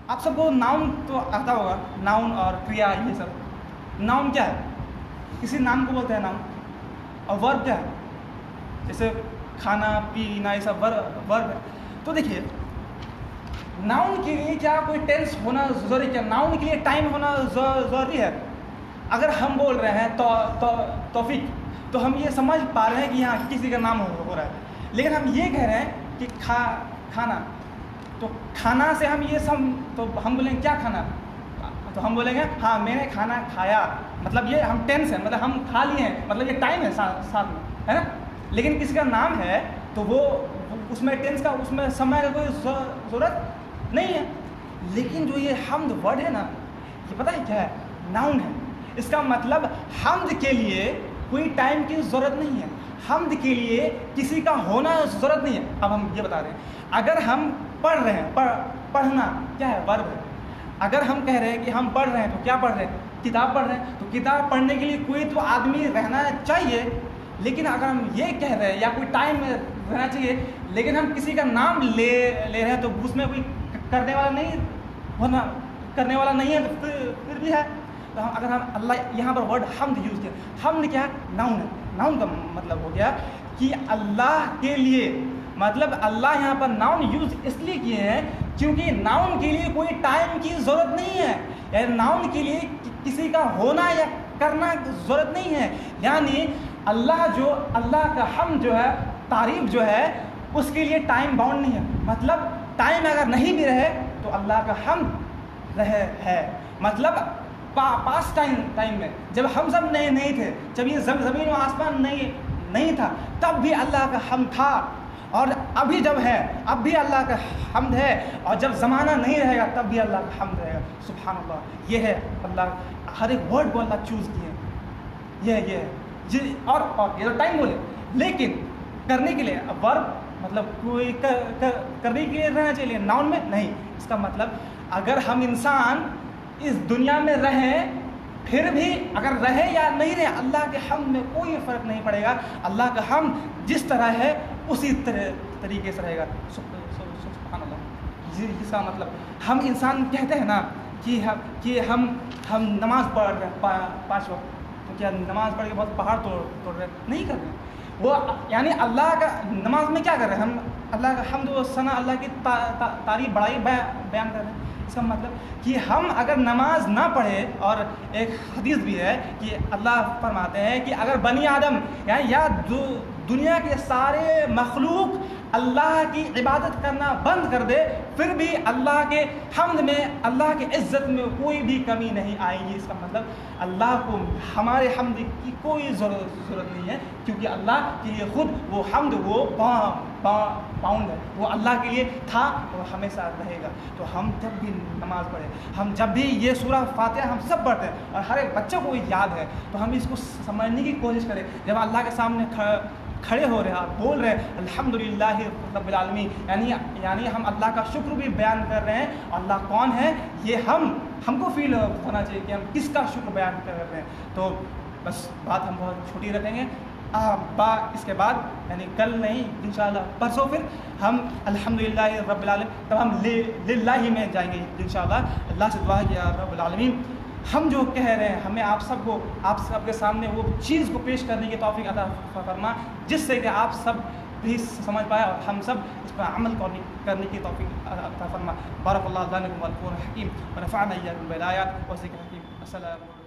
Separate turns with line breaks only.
آپ سب کو ناؤن تو آتا ہوگا، ناؤن اور کریا یہ سب. ناؤن کیا ہے؟ کسی نام کو بولتے ہیں ناؤن. اور ورب کیا ہے؟ جیسے کھانا پینا یہ سب ورب ہے. تو دیکھیے ناؤن کے لیے کیا کوئی ٹینس ہونا ضروری؟ کیا ناؤن کے لیے ٹائم ہونا ضروری ہے؟ اگر ہم بول رہے ہیں توفیق، تو ہم یہ سمجھ پا رہے ہیں کہ یہاں کسی کا نام ہو رہا ہے. لیکن ہم یہ کہہ رہے ہیں کہ کھانا، تو کھانا سے ہم یہ سب، تو ہم بولیں گے کیا کھانا؟ تو ہم بولیں گے ہاں میں نے کھانا کھایا، مطلب یہ ہم ٹینس ہے، مطلب ہم کھا لیے ہیں، مطلب یہ ٹائم ہے ساتھ میں، ہے نا. لیکن کسی کا نام ہے تو وہ اس میں ٹینس کا، اس میں سمے کا کوئی ضرورت نہیں ہے. لیکن جو یہ حمد ورڈ ہے نا، یہ پتہ ہے کیا ہے؟ ناؤن ہے. اس کا مطلب حمد کے لیے کوئی ٹائم کی ضرورت نہیں ہے، حمد کے لیے کسی کا ہونا ضرورت نہیں ہے. اب ہم یہ بتا رہے ہیں، اگر ہم پڑھ رہے ہیں، پڑھنا کیا ہے؟ ورب ہے. اگر ہم کہہ رہے ہیں کہ ہم پڑھ رہے ہیں، تو کیا پڑھ رہے ہیں؟ کتاب پڑھ رہے ہیں. تو کتاب پڑھنے کے لیے کوئی تو آدمی رہنا چاہیے. لیکن اگر ہم یہ کہہ رہے ہیں یا کوئی ٹائم رہنا چاہیے، لیکن ہم کسی کا نام لے رہے ہیں، تو اس میں کوئی کرنے والا نہیں ہے، تو پھر بھی ہے. تو اگر ہم اللہ یہاں پر ورڈ حمد یوز کیا، حمد کیا ہے؟ ناؤن ہے. ناؤن کا مطلب ہو گیا کہ اللہ کے لیے، مطلب اللہ یہاں پر ناؤن یوز اس لیے کیے ہیں کیونکہ ناؤن کے لیے کوئی ٹائم کی ضرورت نہیں ہے، یعنی ناؤن کے لیے کسی کا ہونا یا کرنا ضرورت نہیں ہے. یعنی اللہ کا حمد جو ہے، تعریف جو ہے، اس کے لیے ٹائم باؤنڈ نہیں ہے. مطلب ٹائم اگر نہیں بھی رہے تو اللہ کا حمد رہے ہے. مطلب پاس ٹائم میں جب ہم سب نہیں تھے، جب یہ زمین و آسمان نہیں تھا، تب بھی اللہ کا حمد تھا. اور ابھی جب ہے، اب بھی اللہ کا حمد ہے. اور جب زمانہ نہیں رہے گا تب بھی اللہ کا حمد رہے گا. سبحان اللہ. یہ ہے اللہ، ہر ایک ورڈ کو اللہ چوز کیے. یہ ہے اور یہ تو ٹائم بولے. لیکن کرنے کے لیے ورب، مطلب کوئی کرنے کے لیے رہنا چاہیے، ناؤن میں نہیں. اس کا مطلب اگر ہم انسان اس دنیا میں رہیں، پھر بھی اگر رہے یا نہیں رہے، اللہ کے حمد میں کوئی فرق نہیں پڑے گا. اللہ کا حمد جس طرح ہے اسی طریقے سے رہے گا. سبحان اللہ. جس کا مطلب ہم انسان کہتے ہیں نا کہ ہم نماز پڑھ رہے ہیں 5 وقت، تو کیا نماز پڑھ کے بہت پہاڑ توڑ رہے؟ نہیں کر رہے. وہ یعنی اللہ کا نماز میں کیا کر رہے ہیں؟ ہم اللہ کا حمد و ثنا، اللہ کی تعریف بڑائی بیان کر رہے ہیں. اس کا مطلب کہ ہم اگر نماز نہ پڑھے، اور ایک حدیث بھی ہے کہ اللہ فرماتے ہیں کہ اگر بنی آدم یا دنیا کے سارے مخلوق اللہ کی عبادت کرنا بند کر دے، پھر بھی اللہ کے حمد میں، اللہ کے عزت میں کوئی بھی کمی نہیں آئے گی. اس کا مطلب اللہ کو ہمارے حمد کی کوئی ضرورت نہیں ہے، کیونکہ اللہ کے لیے خود وہ حمد، وہ باؤنڈ ہے، وہ اللہ کے لیے تھا اور ہمیشہ رہے گا. تو ہم جب بھی نماز پڑھیں، ہم جب بھی یہ سورہ فاتحہ ہم سب پڑھتے ہیں اور ہر ایک بچوں کو یاد ہے، تو ہم اس کو سمجھنے کی کوشش کریں. جب اللہ کے سامنے کھڑے ہو رہے ہیں، بول رہے ہیں الحمدللہ رب العالمین، یعنی ہم اللہ کا شکر بھی بیان کر رہے ہیں. اللہ کون ہے یہ ہم کو فیل ہونا چاہیے کہ ہم کس کا شکر بیان کر رہے ہیں. تو بس بات ہم بہت چھوٹی رکھیں گے. اس کے بعد یعنی کل نہیں، انشاءاللہ پرسوں پھر ہم الحمدللہ رب العالمین، تب ہم للہ میں جائیں گے انشاءاللہ. اللہ سے دعا ہے کہ یا رب العالمین ہم جو کہہ رہے ہیں، ہمیں آپ سب کے سامنے وہ چیز کو پیش کرنے کی توفیق عطا فرما جس سے کہ آپ سب بھی سمجھ پائے اور ہم سب اس پر عمل کرنے کی توفیق عطا فرما. بارک اللہ لنا ولکم والقرآن الحکیم ونفعنا ایاکم بالآیات والذکر الحکیم. السلام علیکم.